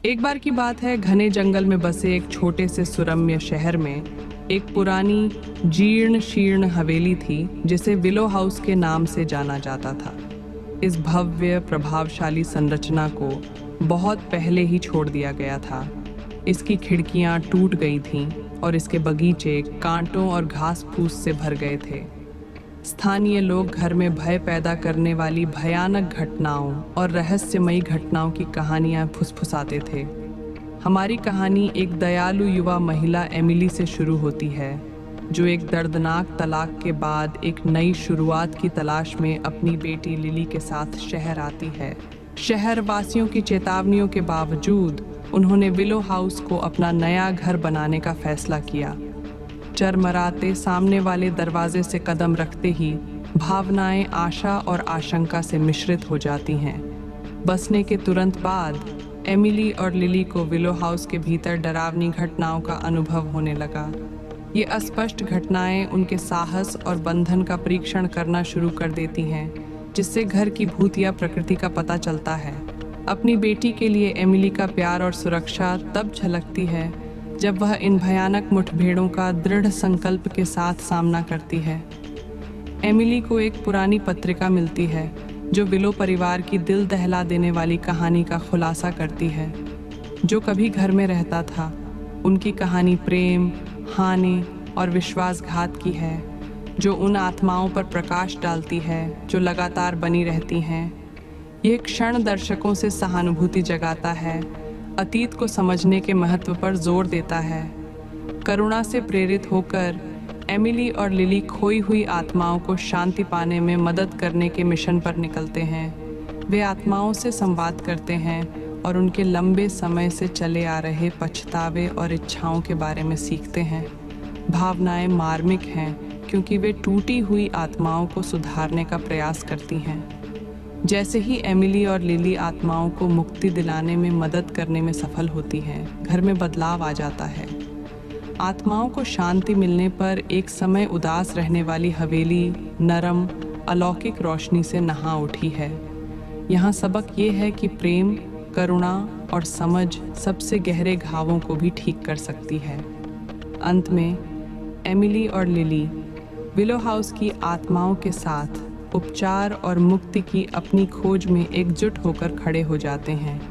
एक बार की बात है, घने जंगल में बसे एक छोटे से सुरम्य शहर में एक पुरानी जीर्ण शीर्ण हवेली थी जिसे विलो हाउस के नाम से जाना जाता था। इस भव्य प्रभावशाली संरचना को बहुत पहले ही छोड़ दिया गया था। इसकी खिड़कियां टूट गई थीं और इसके बगीचे कांटों और घास फूस से भर गए थे। स्थानीय लोग घर में भय पैदा करने वाली भयानक घटनाओं और रहस्यमयी घटनाओं की कहानियां फुसफुसाते थे। हमारी कहानी एक दयालु युवा महिला एमिली से शुरू होती है, जो एक दर्दनाक तलाक के बाद एक नई शुरुआत की तलाश में अपनी बेटी लिली के साथ शहर आती है। शहरवासियों की चेतावनियों के बावजूद उन्होंने विलो हाउस को अपना नया घर बनाने का फैसला किया। चरमराते सामने वाले दरवाजे से कदम रखते ही भावनाएं आशा और आशंका से मिश्रित हो जाती हैं। बसने के तुरंत बाद एमिली और लिली को विलो हाउस के भीतर डरावनी घटनाओं का अनुभव होने लगा। ये अस्पष्ट घटनाएं उनके साहस और बंधन का परीक्षण करना शुरू कर देती हैं, जिससे घर की भूतिया प्रकृति का पता चलता है। अपनी बेटी के लिए एमिली का प्यार और सुरक्षा तब झलकती है जब वह इन भयानक मुठभेड़ों का दृढ़ संकल्प के साथ सामना करती है। एमिली को एक पुरानी पत्रिका मिलती है जो विलो परिवार की दिल दहला देने वाली कहानी का खुलासा करती है। जो कभी घर में रहता था, उनकी कहानी प्रेम, हानि और विश्वासघात की है, जो उन आत्माओं पर प्रकाश डालती है जो लगातार बनी रहती हैं। यह क्षण दर्शकों से सहानुभूति जगाता है, अतीत को समझने के महत्व पर जोर देता है। करुणा से प्रेरित होकर एमिली और लिली खोई हुई आत्माओं को शांति पाने में मदद करने के मिशन पर निकलते हैं। वे आत्माओं से संवाद करते हैं और उनके लंबे समय से चले आ रहे पछतावे और इच्छाओं के बारे में सीखते हैं। भावनाएं मार्मिक हैं क्योंकि वे टूटी हुई आत्माओं को सुधारने का प्रयास करती हैं। जैसे ही एमिली और लिली आत्माओं को मुक्ति दिलाने में मदद करने में सफल होती हैं, घर में बदलाव आ जाता है। आत्माओं को शांति मिलने पर एक समय उदास रहने वाली हवेली नरम, अलौकिक रोशनी से नहा उठी है। यहाँ सबक ये है कि प्रेम, करुणा और समझ सबसे गहरे घावों को भी ठीक कर सकती है। अंत में एमिली और लिली विलो हाउस की आत्माओं के साथ उपचार और मुक्ति की अपनी खोज में एकजुट होकर खड़े हो जाते हैं।